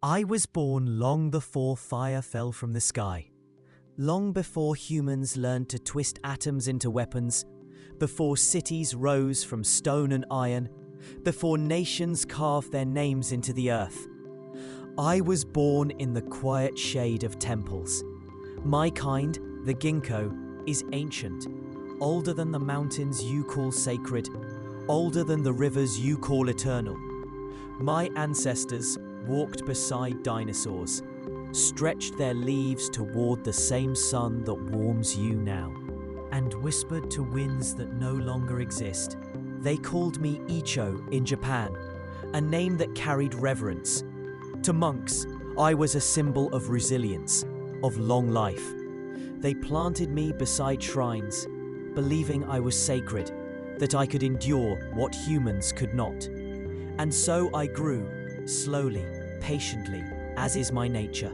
I was born long before fire fell from the sky, long before humans learned to twist atoms into weapons, before cities rose from stone and iron, before nations carved their names into the earth. I was born in the quiet shade of temples. My kind, the Ginkgo, is ancient, older than the mountains you call sacred, older than the rivers you call eternal. My ancestors walked beside dinosaurs, stretched their leaves toward the same sun that warms you now, and whispered to winds that no longer exist. They called me Icho in Japan, a name that carried reverence. To monks, I was a symbol of resilience, of long life. They planted me beside shrines, believing I was sacred, that I could endure what humans could not. And so I grew, slowly, patiently, as is my nature.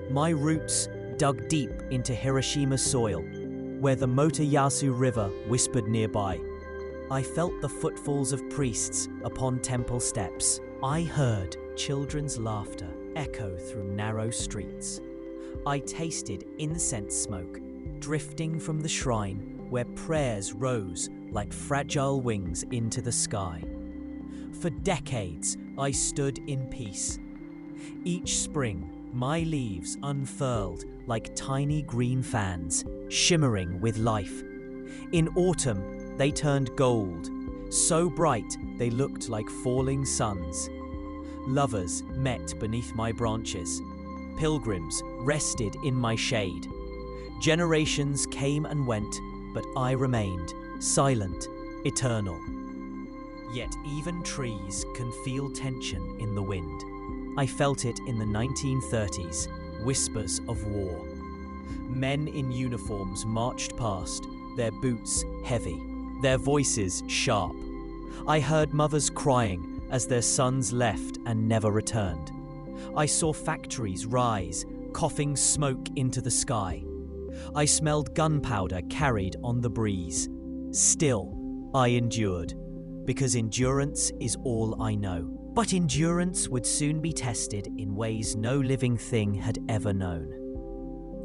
My roots dug deep into Hiroshima soil, where the Motoyasu River whispered nearby. I felt the footfalls of priests upon temple steps. I heard children's laughter echo through narrow streets. I tasted incense smoke drifting from the shrine where prayers rose like fragile wings into the sky. For decades, I stood in peace. Each spring, my leaves unfurled like tiny green fans, shimmering with life. In autumn, they turned gold, so bright they looked like falling suns. Lovers met beneath my branches. Pilgrims rested in my shade. Generations came and went, but I remained, silent, eternal. Yet even trees can feel tension in the wind. I felt it in the 1930s, whispers of war. Men in uniforms marched past, their boots heavy, their voices sharp. I heard mothers crying as their sons left and never returned. I saw factories rise, coughing smoke into the sky. I smelled gunpowder carried on the breeze. Still, I endured, because endurance is all I know. But endurance would soon be tested in ways no living thing had ever known.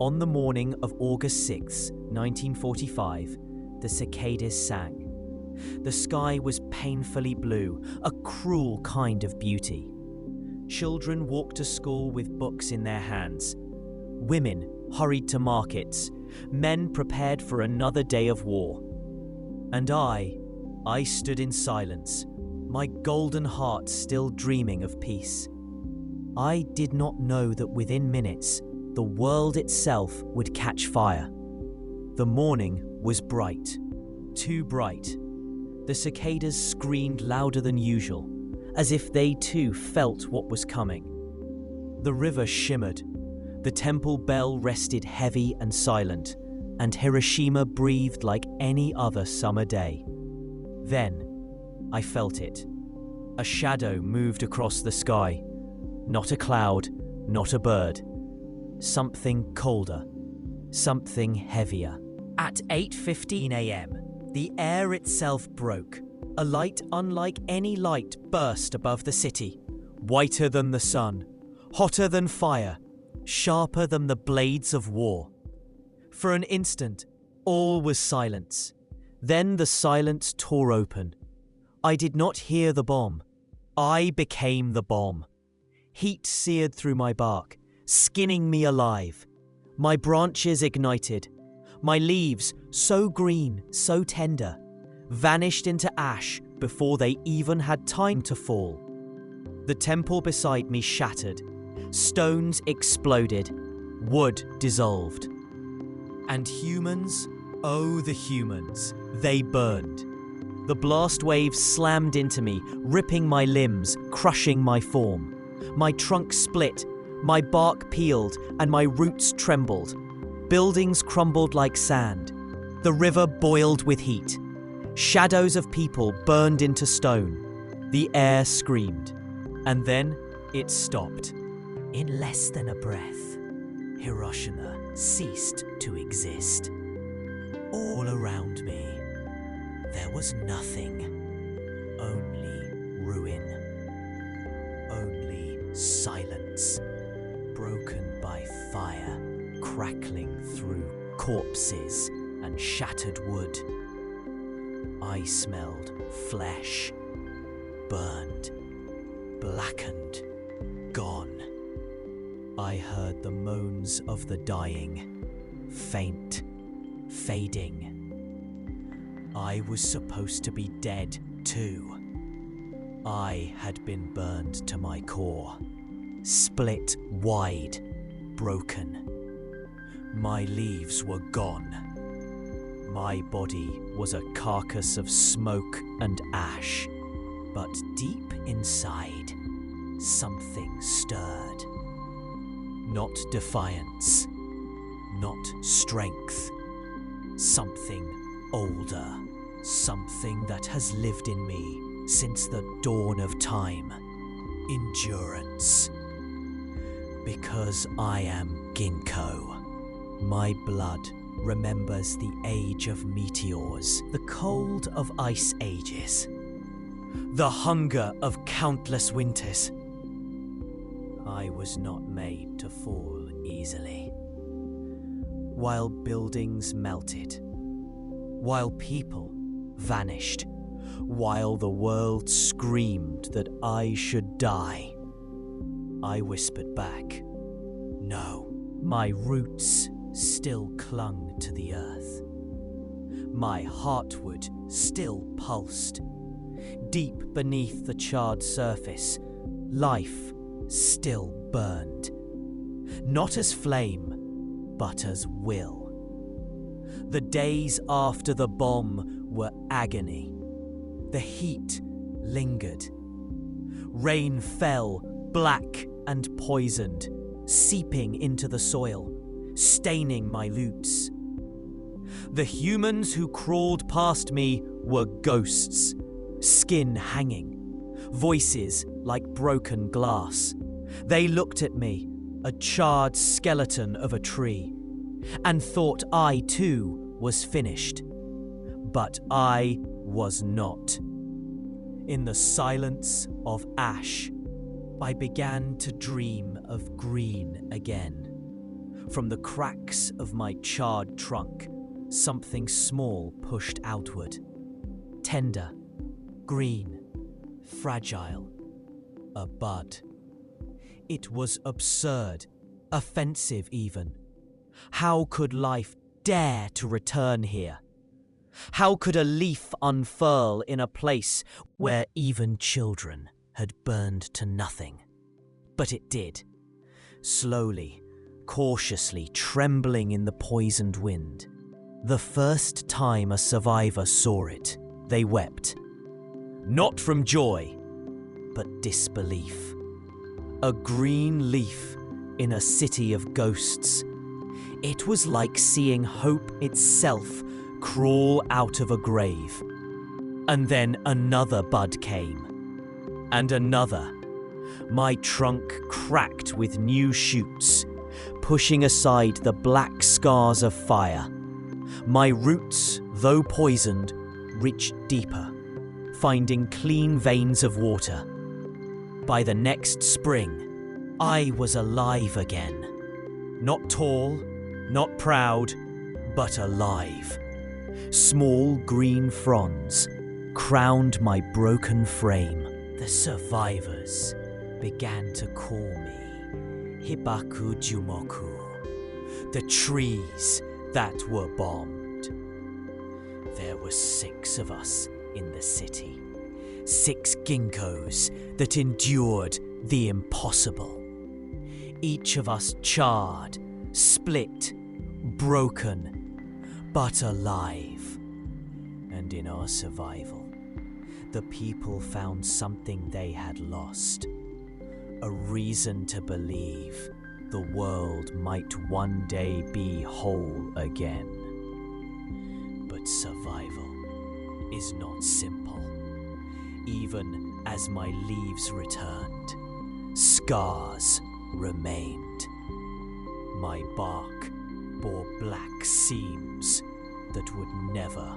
On the morning of August 6, 1945, the cicadas sang. The sky was painfully blue, a cruel kind of beauty. Children walked to school with books in their hands. Women hurried to markets. Men prepared for another day of war. And I stood in silence, my golden heart still dreaming of peace. I did not know that within minutes, the world itself would catch fire. The morning was bright, too bright. The cicadas screamed louder than usual, as if they too felt what was coming. The river shimmered, the temple bell rested heavy and silent, and Hiroshima breathed like any other summer day. Then, I felt it. A shadow moved across the sky. Not a cloud, not a bird. Something colder, something heavier. At 8:15 a.m., the air itself broke. A light unlike any light burst above the city, whiter than the sun, hotter than fire, sharper than the blades of war. For an instant, all was silence. Then the silence tore open. I did not hear the bomb. I became the bomb. Heat seared through my bark, skinning me alive. My branches ignited. My leaves, so green, so tender, vanished into ash before they even had time to fall. The temple beside me shattered. Stones exploded. Wood dissolved. And humans, oh the humans, they burned. The blast waves slammed into me, ripping my limbs, crushing my form. My trunk split, my bark peeled, and my roots trembled. Buildings crumbled like sand. The river boiled with heat. Shadows of people burned into stone. The air screamed. And then it stopped. In less than a breath, Hiroshima ceased to exist. All around me, there was nothing. Only ruin. Only silence. silence, broken by fire, crackling through corpses and shattered wood. I smelled flesh, burned, blackened, gone. I heard the moans of the dying, faint, fading. I was supposed to be dead too. I had been burned to my core, split wide, broken. My leaves were gone. My body was a carcass of smoke and ash, but deep inside, something stirred. Not defiance, not strength, something older, something that has lived in me since the dawn of time. Endurance. Because I am Ginkgo. My blood remembers the age of meteors, the cold of ice ages, the hunger of countless winters. I was not made to fall easily. While buildings melted, while people vanished, while the world screamed that I should die, I whispered back, no. My roots still clung to the earth. My heartwood still pulsed. Deep beneath the charred surface, life still burned. Not as flame, but as will. The days after the bomb were agony. The heat lingered. Rain fell, black and poisoned, seeping into the soil, staining my roots. The humans who crawled past me were ghosts, skin hanging, voices like broken glass. They looked at me, a charred skeleton of a tree, and thought I too was finished. But I was not. In the silence of ash, I began to dream of green again. From the cracks of my charred trunk, something small pushed outward. Tender, green, fragile, a bud. It was absurd, offensive even. How could life dare to return here? How could a leaf unfurl in a place where even children had burned to nothing? But it did. Slowly, cautiously, trembling in the poisoned wind. The first time a survivor saw it, they wept. Not from joy, but disbelief. A green leaf in a city of ghosts. It was like seeing hope itself crawl out of a grave. And then another bud came. And another. My trunk cracked with new shoots, pushing aside the black scars of fire. My roots, though poisoned, reached deeper, finding clean veins of water. By the next spring, I was alive again. Not tall, not proud, but alive. Small green fronds crowned my broken frame. The survivors began to call me Hibaku Jumoku, the trees that were bombed. There were 6 of us in the city, 6 ginkgos that endured the impossible. Each of us charred, split, broken, but alive. And in our survival, the people found something they had lost. A reason to believe the world might one day be whole again. But survival is not simple. Even as my leaves returned, scars remained. My bark bore black seams that would never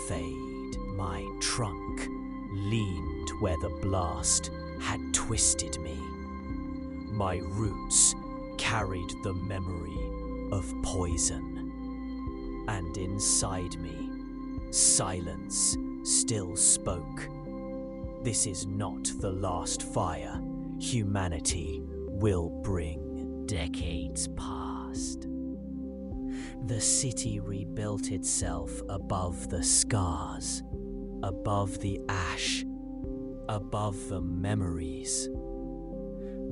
fade. My trunk leaned where the blast had twisted me. My roots carried the memory of poison. And inside me, silence still spoke. This is not the last fire humanity will bring. Decades passed. The city rebuilt itself above the scars, above the ash, above the memories.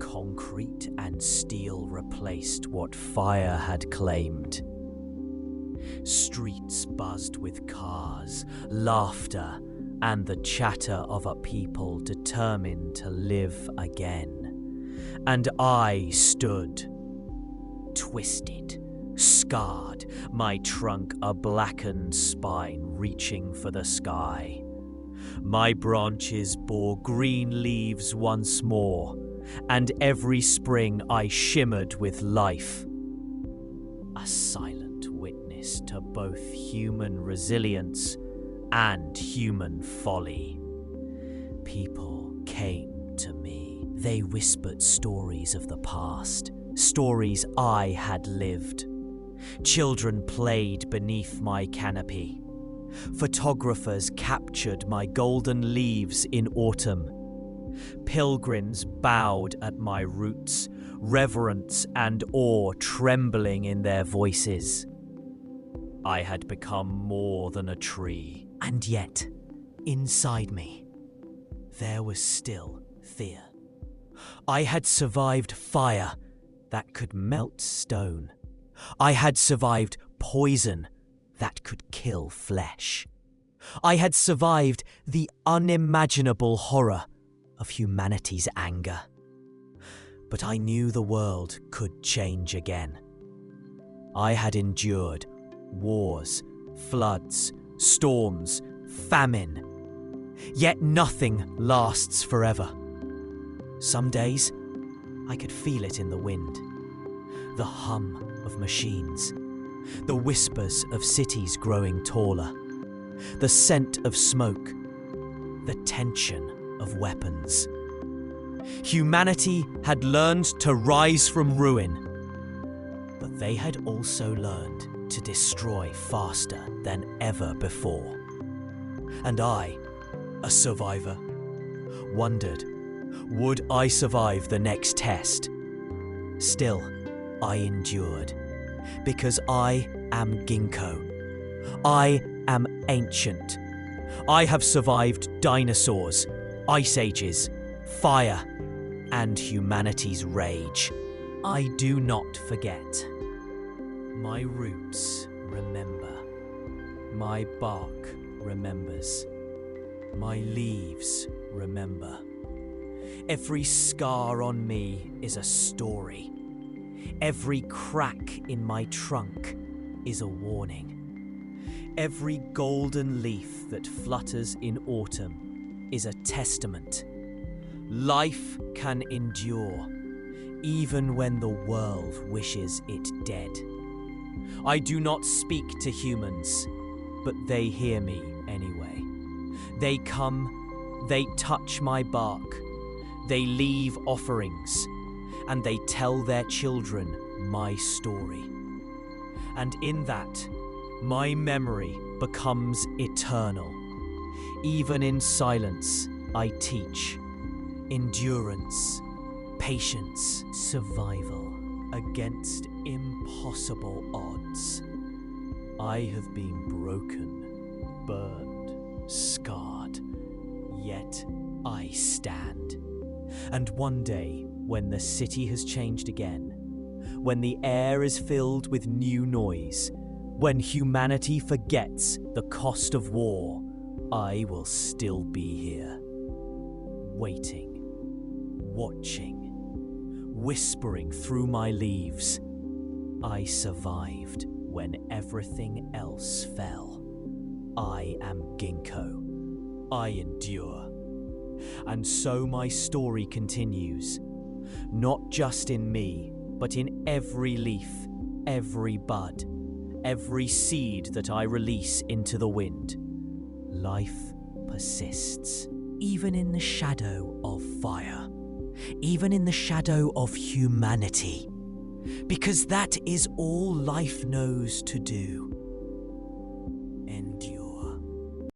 Concrete and steel replaced what fire had claimed. Streets buzzed with cars, laughter, and the chatter of a people determined to live again. And I stood, twisted, scarred, my trunk a blackened spine reaching for the sky. My branches bore green leaves once more, and every spring I shimmered with life. A silent witness to both human resilience and human folly. People came to me. They whispered stories of the past, stories I had lived. Children played beneath my canopy. Photographers captured my golden leaves in autumn. Pilgrims bowed at my roots, reverence and awe trembling in their voices. I had become more than a tree. And yet, inside me, there was still fear. I had survived fire that could melt stone. I had survived poison that could kill flesh. I had survived the unimaginable horror of humanity's anger. But I knew the world could change again. I had endured wars, floods, storms, famine. Yet nothing lasts forever. Some days, I could feel it in the wind. The hum of machines. The whispers of cities growing taller. The scent of smoke. The tension of weapons. Humanity had learned to rise from ruin, but they had also learned to destroy faster than ever before. And I, a survivor, wondered, would I survive the next test? Still, I endured, because I am Ginkgo. I am ancient. I have survived dinosaurs, ice ages, fire, and humanity's rage. I do not forget. My roots remember. My bark remembers. My leaves remember. Every scar on me is a story. Every crack in my trunk is a warning. Every golden leaf that flutters in autumn is a testament. Life can endure, even when the world wishes it dead. I do not speak to humans, but they hear me anyway. They come, they touch my bark, they leave offerings, and they tell their children my story. And in that, my memory becomes eternal. Even in silence, I teach endurance, patience, survival against impossible odds. I have been broken, burned, scarred, yet I stand. And one day, when the city has changed again, when the air is filled with new noise, when humanity forgets the cost of war, I will still be here, waiting, watching, whispering through my leaves. I survived when everything else fell. I am Ginkgo. I endure. And so my story continues, not just in me, but in every leaf, every bud, every seed that I release into the wind. Life persists, even in the shadow of fire. even in the shadow of humanity. Because that is all life knows to do.